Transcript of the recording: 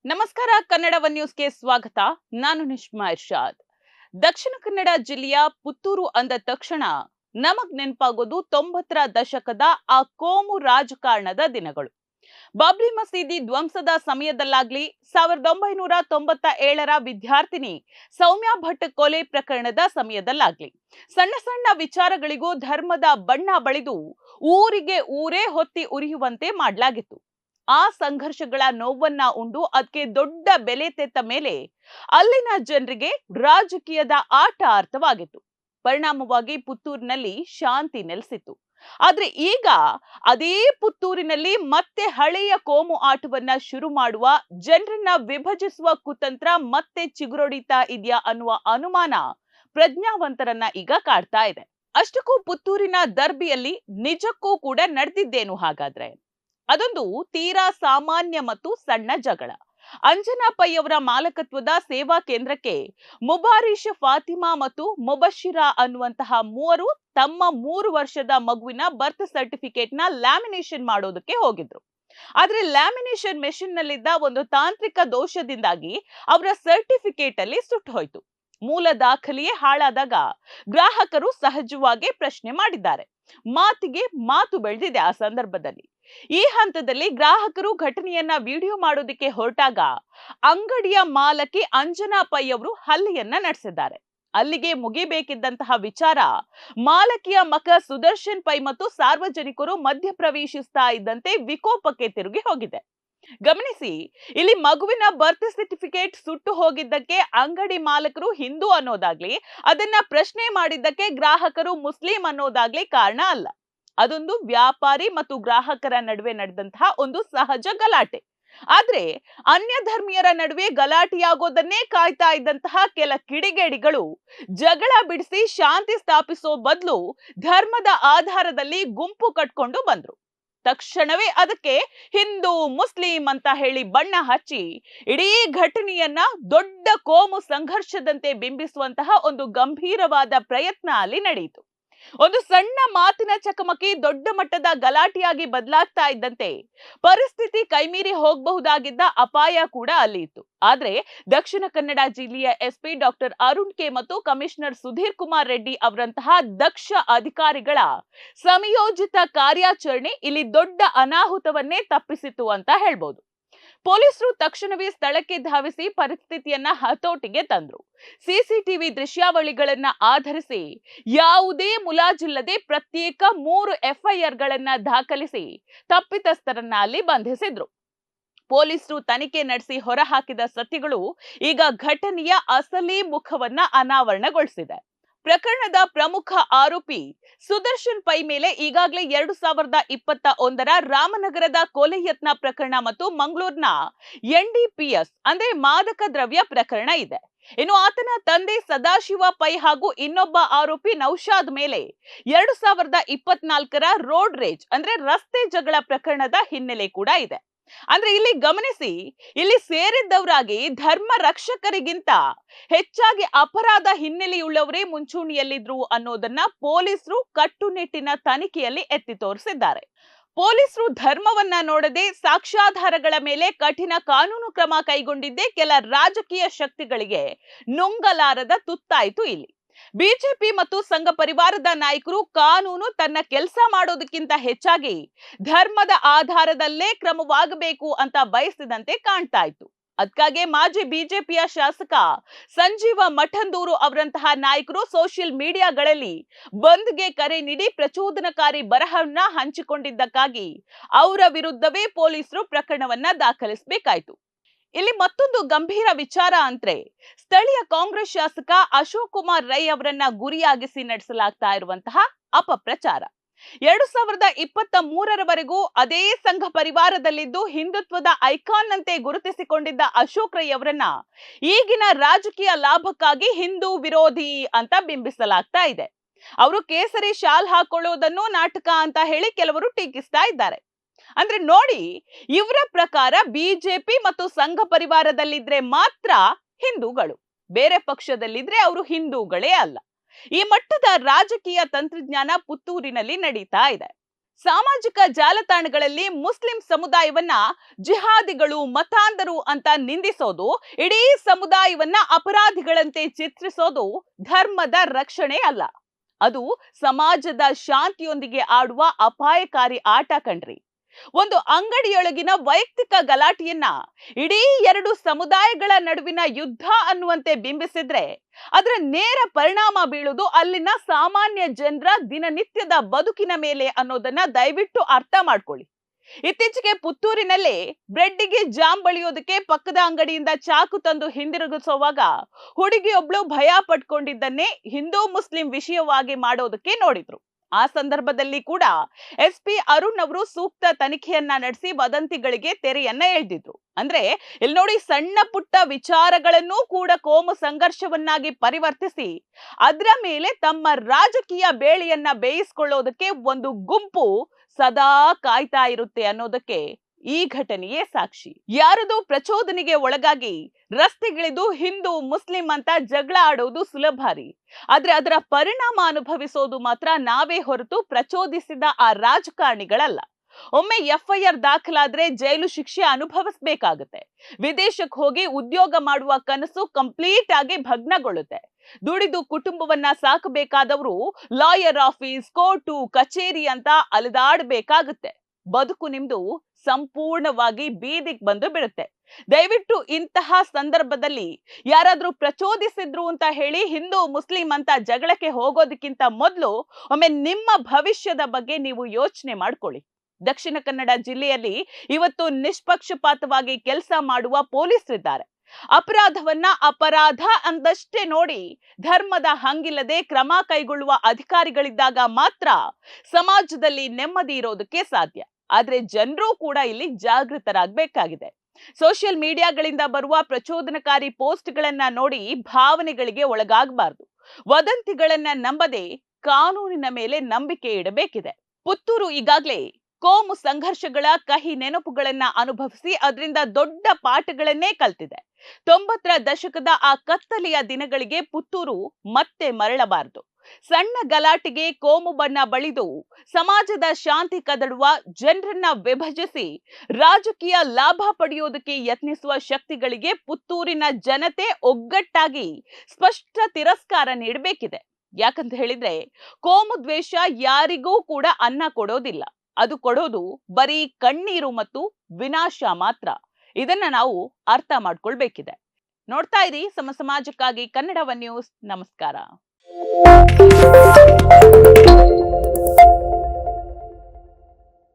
ನಮಸ್ಕಾರ. ಕನ್ನಡ ಒನ್ ನ್ಯೂಸ್ಗೆ ಸ್ವಾಗತ. ನಾನು ನಿಶ್ಮಾ ಇರ್ಷಾದ್. ದಕ್ಷಿಣ ಕನ್ನಡ ಜಿಲ್ಲೆಯ ಪುತ್ತೂರು ಅಂದ ತಕ್ಷಣ ನಮಗ್ ನೆನಪಾಗೋದು 90ರ ದಶಕದ ಆ ಕೋಮು ರಾಜಕಾರಣದ ದಿನಗಳು. ಬಾಬ್ರಿ ಮಸೀದಿ ಧ್ವಂಸದ ಸಮಯದಲ್ಲಾಗ್ಲಿ, 1997ರ ವಿದ್ಯಾರ್ಥಿನಿ ಸೌಮ್ಯ ಭಟ್ ಕೊಲೆ ಪ್ರಕರಣದ ಸಮಯದಲ್ಲಾಗ್ಲಿ, ಸಣ್ಣ ಸಣ್ಣ ವಿಚಾರಗಳಿಗೂ ಧರ್ಮದ ಬಣ್ಣ ಬಳಿದು ಊರಿಗೆ ಊರೇ ಹೊತ್ತಿ ಉರಿಯುವಂತೆ ಮಾಡಲಾಗಿತ್ತು. ಆ ಸಂಘರ್ಷಗಳ ನೋವನ್ನ ಉಂಡು ಅದಕ್ಕೆ ದೊಡ್ಡ ಬೆಲೆ ತೆತ್ತ ಮೇಲೆ ಅಲ್ಲಿನ ಜನರಿಗೆ ರಾಜಕೀಯದ ಆಟ ಅರ್ಥವಾಗಿತ್ತು. ಪರಿಣಾಮವಾಗಿ ಪುತ್ತೂರಿನಲ್ಲಿ ಶಾಂತಿ ನೆಲೆಸಿತ್ತು. ಆದ್ರೆ ಈಗ ಅದೇ ಪುತ್ತೂರಿನಲ್ಲಿ ಮತ್ತೆ ಹಳೆಯ ಕೋಮು ಆಟವನ್ನ ಶುರು ಮಾಡುವ, ಜನರನ್ನ ವಿಭಜಿಸುವ ಕುತಂತ್ರ ಮತ್ತೆ ಚಿಗುರೊಡಿತಾ ಇದೆಯಾ ಅನ್ನುವ ಅನುಮಾನ ಪ್ರಜ್ಞಾವಂತರನ್ನ ಈಗ ಕಾಡ್ತಾ ಇದೆ. ಅಷ್ಟಕ್ಕೂ ಪುತ್ತೂರಿನ ದರ್ಬಿಯಲ್ಲಿ ನಿಜಕ್ಕೂ ಕೂಡ ನಡೆದಿದ್ದೇನು ಹಾಗಾದ್ರೆ? ಅದೊಂದು ತೀರಾ ಸಾಮಾನ್ಯ ಮತ್ತು ಸಣ್ಣ ಜಗಳ. ಅಂಜನಾ ಪೈ ಅವರ ಮಾಲಕತ್ವದ ಸೇವಾ ಕೇಂದ್ರಕ್ಕೆ ಮುಬಾರಿಶ್, ಫಾತಿಮಾ ಮತ್ತು ಮುಬಶಿರಾ ಅನ್ನುವಂತಹ ಮೂವರು ತಮ್ಮ 3 ವರ್ಷದ ಮಗುವಿನ ಬರ್ತ್ ಸರ್ಟಿಫಿಕೇಟ್ ನ ಲ್ಯಾಮಿನೇಷನ್ ಮಾಡೋದಕ್ಕೆ ಹೋಗಿದ್ರು. ಆದ್ರೆ ಲ್ಯಾಮಿನೇಷನ್ ಮೆಷಿನ್ ನಲ್ಲಿದ್ದ ಒಂದು ತಾಂತ್ರಿಕ ದೋಷದಿಂದಾಗಿ ಅವರ ಸರ್ಟಿಫಿಕೇಟ್ ಅಲ್ಲಿ ಸುಟ್ಟು ಹೋಯ್ತು. ಮೂಲ ದಾಖಲೆಯೇ ಹಾಳಾದಾಗ ಗ್ರಾಹಕರು ಸಹಜವಾಗಿ ಪ್ರಶ್ನೆ ಮಾಡಿದ್ದಾರೆ. ಮಾತಿಗೆ ಮಾತು ಬೆಳೆದಿದೆ. ಆ ಸಂದರ್ಭದಲ್ಲಿ ಈ ಹಂತದಲ್ಲಿ ಗ್ರಾಹಕರು ಘಟನೆಯನ್ನ ವಿಡಿಯೋ ಮಾಡೋದಕ್ಕೆ ಹೊರಟಾಗ ಅಂಗಡಿಯ ಮಾಲಕಿ ಅಂಜನಾ ಪೈ ಅವರು ಹಲ್ಲೆಯನ್ನ ನಡೆಸಿದ್ದಾರೆ. ಅಲ್ಲಿಗೆ ಮುಗಿಬೇಕಿದ್ದಂತಹ ವಿಚಾರ ಮಾಲಕಿಯ ಮಗ ಸುದರ್ಶನ್ ಪೈ ಮತ್ತು ಸಾರ್ವಜನಿಕರು ಮಧ್ಯಪ್ರವೇಶಿಸ್ತಾ ಇದ್ದಂತೆ ವಿಕೋಪಕ್ಕೆ ತಿರುಗಿ ಹೋಗಿದೆ. ಗಮನಿಸಿ, ಇಲ್ಲಿ ಮಗುವಿನ ಬರ್ತ್ ಸರ್ಟಿಫಿಕೇಟ್ ಸುಟ್ಟು ಹೋಗಿದ್ದಕ್ಕೆ ಅಂಗಡಿ ಮಾಲಕರು ಹಿಂದೂ ಅನ್ನೋದಾಗ್ಲಿ, ಅದನ್ನ ಪ್ರಶ್ನೆ ಮಾಡಿದ್ದಕ್ಕೆ ಗ್ರಾಹಕರು ಮುಸ್ಲಿಂ ಅನ್ನೋದಾಗ್ಲಿ ಕಾರಣ ಅಲ್ಲ. ಅದೊಂದು ವ್ಯಾಪಾರಿ ಮತ್ತು ಗ್ರಾಹಕರ ನಡುವೆ ನಡೆದಂತಹ ಒಂದು ಸಹಜ ಗಲಾಟೆ. ಆದ್ರೆ ಅನ್ಯ ಧರ್ಮೀಯರ ನಡುವೆ ಗಲಾಟೆಯಾಗೋದನ್ನೇ ಕಾಯ್ತಾ ಇದ್ದಂತಹ ಕೆಲ ಕಿಡಿಗೇಡಿಗಳು ಜಗಳ ಬಿಡಿಸಿ ಶಾಂತಿ ಸ್ಥಾಪಿಸೋ ಬದಲು ಧರ್ಮದ ಆಧಾರದಲ್ಲಿ ಗುಂಪು ಕಟ್ಕೊಂಡು ಬಂದ್ರು. ತಕ್ಷಣವೇ ಅದಕ್ಕೆ ಹಿಂದೂ ಮುಸ್ಲಿಂ ಅಂತ ಹೇಳಿ ಬಣ್ಣ ಹಚ್ಚಿ ಇಡೀ ಘಟನೆಯನ್ನ ದೊಡ್ಡ ಕೋಮು ಸಂಘರ್ಷದಂತೆ ಬಿಂಬಿಸುವಂತಹ ಒಂದು ಗಂಭೀರವಾದ ಪ್ರಯತ್ನ ಅಲ್ಲಿ ನಡೆಯಿತು. ಒಂದು ಸಣ್ಣ ಮಾತಿನ ಚಕಮಕಿ ದೊಡ್ಡ ಮಟ್ಟದ ಗಲಾಟೆಯಾಗಿ ಬದಲಾಗ್ತಾ ಇದ್ದಂತೆ ಪರಿಸ್ಥಿತಿ ಕೈಮೀರಿ ಹೋಗಬಹುದಾಗಿದ್ದ ಅಪಾಯ ಕೂಡ ಅಲ್ಲಿ ಇತ್ತು. ಆದ್ರೆ ದಕ್ಷಿಣ ಕನ್ನಡ ಜಿಲ್ಲೆಯ ಎಸ್ಪಿ ಡಾಕ್ಟರ್ ಅರುಣ್ ಕೆ ಮತ್ತು ಕಮಿಷನರ್ ಸುಧೀರ್ ಕುಮಾರ್ ರೆಡ್ಡಿ ಅವರಂತಹ ದಕ್ಷ ಅಧಿಕಾರಿಗಳ ಸಮಯೋಜಿತ ಕಾರ್ಯಾಚರಣೆ ಇಲ್ಲಿ ದೊಡ್ಡ ಅನಾಹುತವನ್ನೇ ತಪ್ಪಿಸಿತು ಅಂತ ಹೇಳ್ಬೋದು. ಪೊಲೀಸರು ತಕ್ಷಣವೇ ಸ್ಥಳಕ್ಕೆ ಧಾವಿಸಿ ಪರಿಸ್ಥಿತಿಯನ್ನ ಹತೋಟಿಗೆ ತಂದ್ರು. ಸಿಸಿಟಿವಿ ದೃಶ್ಯಾವಳಿಗಳನ್ನ ಆಧರಿಸಿ ಯಾವುದೇ ಮುಲಾಜಿಲ್ಲದೆ ಪ್ರತ್ಯೇಕ 3 ಎಫ್ಐಆರ್ ಗಳನ್ನ ದಾಖಲಿಸಿ ತಪ್ಪಿತಸ್ಥರನ್ನ ಅಲ್ಲಿ ಬಂಧಿಸಿದ್ರು. ಪೊಲೀಸರು ತನಿಖೆ ನಡೆಸಿ ಹೊರಹಾಕಿದ ಸತ್ಯಗಳು ಈಗ ಘಟನೆಯ ಅಸಲಿ ಮುಖವನ್ನ ಅನಾವರಣಗೊಳಿಸಿದೆ. ಪ್ರಕರಣದ ಪ್ರಮುಖ ಆರೋಪಿ ಸುದರ್ಶನ್ ಪೈ ಮೇಲೆ ಈಗಾಗಲೇ 2021ರ ರಾಮನಗರದ ಕೊಲೆ ಯತ್ನ ಪ್ರಕರಣ ಮತ್ತು ಮಂಗಳೂರಿನ ಎನ್ಡಿಪಿಎಸ್ ಅಂದ್ರೆ ಮಾದಕ ದ್ರವ್ಯ ಪ್ರಕರಣ ಇದೆ. ಇನ್ನು ಆತನ ತಂದೆ ಸದಾಶಿವ ಪೈ ಹಾಗೂ ಇನ್ನೊಬ್ಬ ಆರೋಪಿ ನೌಶಾದ್ ಮೇಲೆ 2024ರ ರೋಡ್ ರೇಜ್ ಅಂದ್ರೆ ರಸ್ತೆ ಜಗಳ ಪ್ರಕರಣದ ಹಿನ್ನೆಲೆ ಕೂಡ ಇದೆ. ಅಂದ್ರೆ ಇಲ್ಲಿ ಗಮನಿಸಿ, ಇಲ್ಲಿ ಸೇರಿದ್ದವರಾಗಿ ಧರ್ಮ ರಕ್ಷಕರಿಗಿಂತ ಹೆಚ್ಚಾಗಿ ಅಪರಾಧ ಹಿನ್ನೆಲೆಯುಳ್ಳವರೇ ಮುಂಚೂಣಿಯಲ್ಲಿದ್ರು ಅನ್ನೋದನ್ನ ಪೊಲೀಸರು ಕಟ್ಟುನಿಟ್ಟಿನ ತನಿಖೆಯಲ್ಲಿ ಎತ್ತಿ ತೋರಿಸಿದ್ದಾರೆ. ಪೊಲೀಸರು ಧರ್ಮವನ್ನ ನೋಡದೆ ಸಾಕ್ಷ್ಯಾಧಾರಗಳ ಮೇಲೆ ಕಠಿಣ ಕಾನೂನು ಕ್ರಮ ಕೈಗೊಂಡಿದ್ದೇ ಕೆಲ ರಾಜಕೀಯ ಶಕ್ತಿಗಳಿಗೆ ನುಂಗಲಾರದ ತುತ್ತಾಯಿತು. ಇಲ್ಲಿ ಬಿಜೆಪಿ ಮತ್ತು ಸಂಘ ಪರಿವಾರದ ನಾಯಕರು ಕಾನೂನು ತನ್ನ ಕೆಲಸ ಮಾಡೋದಕ್ಕಿಂತ ಹೆಚ್ಚಾಗಿ ಧರ್ಮದ ಆಧಾರದಲ್ಲೇ ಕ್ರಮವಾಗಬೇಕು ಅಂತ ಬಯಸಿದಂತೆ ಕಾಣ್ತಾ ಇತ್ತು. ಅದಕ್ಕಾಗಿ ಮಾಜಿ ಬಿಜೆಪಿಯ ಶಾಸಕ ಸಂಜೀವ ಮಠಂದೂರು ಅವರಂತಹ ನಾಯಕರು ಸೋಷಿಯಲ್ ಮೀಡಿಯಾಗಳಲ್ಲಿ ಬಂದ್ಗೆ ಕರೆ ನೀಡಿ ಪ್ರಚೋದನಕಾರಿ ಬರಹವನ್ನ ಹಂಚಿಕೊಂಡಿದ್ದಕ್ಕಾಗಿ ಅವರ ವಿರುದ್ಧವೇ ಪೊಲೀಸರು ಪ್ರಕರಣವನ್ನ ದಾಖಲಿಸಬೇಕಾಯಿತು. ಇಲ್ಲಿ ಮತ್ತೊಂದು ಗಂಭೀರ ವಿಚಾರ ಅಂದ್ರೆ ಸ್ಥಳೀಯ ಕಾಂಗ್ರೆಸ್ ಶಾಸಕ ಅಶೋಕ್ ಕುಮಾರ್ ರೈ ಅವರನ್ನ ಗುರಿಯಾಗಿಸಿ ನಡೆಸಲಾಗ್ತಾ ಇರುವಂತಹ ಅಪಪ್ರಚಾರ. 2023ರವರೆಗೂ ಅದೇ ಸಂಘ ಪರಿವಾರದಲ್ಲಿದ್ದು ಹಿಂದುತ್ವದ ಐಕಾನ್ ಅಂತೆ ಗುರುತಿಸಿಕೊಂಡಿದ್ದ ಅಶೋಕ್ ರೈ ಅವರನ್ನ ಈಗಿನ ರಾಜಕೀಯ ಲಾಭಕ್ಕಾಗಿ ಹಿಂದೂ ವಿರೋಧಿ ಅಂತ ಬಿಂಬಿಸಲಾಗ್ತಾ ಇದೆ. ಅವರು ಕೇಸರಿ ಶಾಲ್ ಹಾಕೊಳ್ಳೋದನ್ನು ನಾಟಕ ಅಂತ ಹೇಳಿ ಕೆಲವರು ಟೀಕಿಸ್ತಾ ಇದ್ದಾರೆ. ಅಂದ್ರೆ ನೋಡಿ, ಇವರ ಪ್ರಕಾರ ಬಿಜೆಪಿ ಮತ್ತು ಸಂಘ ಪರಿವಾರದಲ್ಲಿದ್ರೆ ಮಾತ್ರ ಹಿಂದೂಗಳು, ಬೇರೆ ಪಕ್ಷದಲ್ಲಿದ್ರೆ ಅವರು ಹಿಂದೂಗಳೇ ಅಲ್ಲ. ಈ ಮಟ್ಟದ ರಾಜಕೀಯ ತಂತ್ರಜ್ಞಾನ ಪುತ್ತೂರಿನಲ್ಲಿ ನಡೀತಾ ಇದೆ. ಸಾಮಾಜಿಕ ಜಾಲತಾಣಗಳಲ್ಲಿ ಮುಸ್ಲಿಂ ಸಮುದಾಯವನ್ನ ಜಿಹಾದಿಗಳು, ಮತಾಂಧರು ಅಂತ ನಿಂದಿಸೋದು, ಇಡೀ ಸಮುದಾಯವನ್ನ ಅಪರಾಧಿಗಳಂತೆ ಚಿತ್ರಿಸೋದು ಧರ್ಮದ ರಕ್ಷಣೆ ಅಲ್ಲ. ಅದು ಸಮಾಜದ ಶಾಂತಿಯೊಂದಿಗೆ ಆಡುವ ಅಪಾಯಕಾರಿ ಆಟ ಕಣ್ರಿ. ಒಂದು ಅಂಗಡಿಯೊಳಗಿನ ವೈಯಕ್ತಿಕ ಗಲಾಟೆಯನ್ನ ಇಡೀ ಎರಡು ಸಮುದಾಯಗಳ ನಡುವಿನ ಯುದ್ಧ ಅನ್ನುವಂತೆ ಬಿಂಬಿಸಿದ್ರೆ ಅದರ ನೇರ ಪರಿಣಾಮ ಬೀಳುವುದು ಅಲ್ಲಿನ ಸಾಮಾನ್ಯ ಜನರ ದಿನನಿತ್ಯದ ಬದುಕಿನ ಮೇಲೆ ಅನ್ನೋದನ್ನ ದಯವಿಟ್ಟು ಅರ್ಥ ಮಾಡ್ಕೊಳ್ಳಿ. ಇತ್ತೀಚೆಗೆ ಪುತ್ತೂರಿನಲ್ಲಿ ಬ್ರೆಡ್ಡಿಗೆ ಜಾಮ್ ಬಳಿಯೋದಕ್ಕೆ ಪಕ್ಕದ ಅಂಗಡಿಯಿಂದ ಚಾಕು ತಂದು ಹಿಂದಿರುಗಿಸುವಾಗ ಹುಡುಗಿಯೊಬ್ಳು ಭಯ ಪಟ್ಕೊಂಡಿದ್ದನ್ನೇ ಹಿಂದೂ ಮುಸ್ಲಿಂ ವಿಷಯವಾಗಿ ಮಾಡೋದಕ್ಕೆ ನೋಡಿದ್ರು. ಆ ಸಂದರ್ಭದಲ್ಲಿ ಕೂಡ SP ಅರುಣ್ ಅವರು ಸೂಕ್ತ ತನಿಖೆಯನ್ನ ನಡೆಸಿ ವದಂತಿಗಳಿಗೆ ತೆರೆಯನ್ನ ಎಳೆದಿದ್ರು. ಅಂದ್ರೆ ಇಲ್ಲಿ ನೋಡಿ, ಸಣ್ಣ ಪುಟ್ಟ ವಿಚಾರಗಳನ್ನು ಕೂಡ ಕೋಮು ಸಂಘರ್ಷವನ್ನಾಗಿ ಪರಿವರ್ತಿಸಿ ಅದರ ಮೇಲೆ ತಮ್ಮ ರಾಜಕೀಯ ಬೇಳೆಯನ್ನ ಬೇಯಿಸಿಕೊಳ್ಳೋದಕ್ಕೆ ಒಂದು ಗುಂಪು ಸದಾ ಕಾಯ್ತಾ ಇರುತ್ತೆ ಅನ್ನೋದಕ್ಕೆ ಈ ಘಟನೆಯೇ ಸಾಕ್ಷಿ. ಯಾರದೋ ಪ್ರಚೋದನೆಗೆ ಒಳಗಾಗಿ ರಸ್ತೆಗಿಳಿದು ಹಿಂದೂ ಮುಸ್ಲಿಂ ಅಂತ ಜಗಳ ಆಡೋದು ಸುಲಭ ರೀ. ಆದ್ರೆ ಅದರ ಪರಿಣಾಮ ಅನುಭವಿಸೋದು ಮಾತ್ರ ನಾವೇ ಹೊರತು ಪ್ರಚೋದಿಸಿದ ಆ ರಾಜಕಾರಣಿಗಳಲ್ಲ. ಒಮ್ಮೆ FIR ದಾಖಲಾದ್ರೆ ಜೈಲು ಶಿಕ್ಷೆ ಅನುಭವಿಸಬೇಕಾಗುತ್ತೆ. ವಿದೇಶಕ್ಕೆ ಹೋಗಿ ಉದ್ಯೋಗ ಮಾಡುವ ಕನಸು ಕಂಪ್ಲೀಟ್ ಆಗಿ ಭಗ್ನಗೊಳ್ಳುತ್ತೆ. ದುಡಿದು ಕುಟುಂಬವನ್ನ ಸಾಕಬೇಕಾದವರು ಲಾಯರ್ ಆಫೀಸ್, ಕೋರ್ಟು, ಕಚೇರಿ ಅಂತ ಅಲೆದಾಡಬೇಕಾಗುತ್ತೆ. ಬದುಕು ನಿಮ್ದು ಸಂಪೂರ್ಣವಾಗಿ ಬೀದಿಗೆ ಬಂದು ಬಿಡುತ್ತೆ. ದಯವಿಟ್ಟು ಇಂತಹ ಸಂದರ್ಭದಲ್ಲಿ ಯಾರಾದ್ರೂ ಪ್ರಚೋದಿಸಿದ್ರು ಅಂತ ಹೇಳಿ ಹಿಂದೂ ಮುಸ್ಲಿಂ ಅಂತ ಜಗಳಕ್ಕೆ ಹೋಗೋದಕ್ಕಿಂತ ಮೊದಲು ಒಮ್ಮೆ ನಿಮ್ಮ ಭವಿಷ್ಯದ ಬಗ್ಗೆ ನೀವು ಯೋಚನೆ ಮಾಡ್ಕೊಳ್ಳಿ. ದಕ್ಷಿಣ ಕನ್ನಡ ಜಿಲ್ಲೆಯಲ್ಲಿ ಇವತ್ತು ನಿಷ್ಪಕ್ಷಪಾತವಾಗಿ ಕೆಲಸ ಮಾಡುವ ಪೊಲೀಸರಿದ್ದಾರೆ. ಅಪರಾಧವನ್ನ ಅಪರಾಧ ಅಂದಷ್ಟೇ ನೋಡಿ ಧರ್ಮದ ಹಂಗಿಲ್ಲದೆ ಕ್ರಮ ಕೈಗೊಳ್ಳುವ ಅಧಿಕಾರಿಗಳಿದ್ದಾಗ ಮಾತ್ರ ಸಮಾಜದಲ್ಲಿ ನೆಮ್ಮದಿ ಇರೋದಕ್ಕೆ ಸಾಧ್ಯ. ಆದ್ರೆ ಜನರು ಕೂಡ ಇಲ್ಲಿ ಜಾಗೃತರಾಗಬೇಕಾಗಿದೆ. ಸೋಷಿಯಲ್ ಮೀಡಿಯಾಗಳಿಂದ ಬರುವ ಪ್ರಚೋದನಕಾರಿ ಪೋಸ್ಟ್ಗಳನ್ನ ನೋಡಿ ಭಾವನೆಗಳಿಗೆ ಒಳಗಾಗಬಾರದು. ವದಂತಿಗಳನ್ನ ನಂಬದೆ ಕಾನೂನಿನ ಮೇಲೆ ನಂಬಿಕೆ ಇಡಬೇಕಿದೆ. ಪುತ್ತೂರು ಈಗಾಗಲೇ ಕೋಮು ಸಂಘರ್ಷಗಳ ಕಹಿ ನೆನಪುಗಳನ್ನ ಅನುಭವಿಸಿ ಅದರಿಂದ ದೊಡ್ಡ ಪಾಠಗಳನ್ನೇ ಕಲ್ತಿದೆ. 90ರ ದಶಕದ ಆ ಕತ್ತಲೆಯ ದಿನಗಳಿಗೆ ಪುತ್ತೂರು ಮತ್ತೆ ಮರಳಬಾರದು. ಸಣ್ಣ ಗಲಾಟೆಗೆ ಕೋಮು ಬಣ್ಣ ಬಳಿದು ಸಮಾಜದ ಶಾಂತಿ ಕದಡುವ, ಜನರನ್ನ ವಿಭಜಿಸಿ ರಾಜಕೀಯ ಲಾಭ ಪಡೆಯೋದಕ್ಕೆ ಯತ್ನಿಸುವ ಶಕ್ತಿಗಳಿಗೆ ಪುತ್ತೂರಿನ ಜನತೆ ಒಗ್ಗಟ್ಟಾಗಿ ಸ್ಪಷ್ಟ ತಿರಸ್ಕಾರ ನೀಡಬೇಕಿದೆ. ಯಾಕಂತ ಹೇಳಿದ್ರೆ ಕೋಮು ದ್ವೇಷ ಯಾರಿಗೂ ಕೂಡ ಅನ್ನ ಕೊಡೋದಿಲ್ಲ. ಅದು ಕೊಡೋದು ಬರೀ ಕಣ್ಣೀರು ಮತ್ತು ವಿನಾಶ ಮಾತ್ರ. ಇದನ್ನ ನಾವು ಅರ್ಥ ಮಾಡ್ಕೊಳ್ಬೇಕಿದೆ. ನೋಡ್ತಾ ಇರಿ ಸಮಾಜಕ್ಕಾಗಿ ಕನ್ನಡ ಒನ್ ನ್ಯೂಸ್. ನಮಸ್ಕಾರ.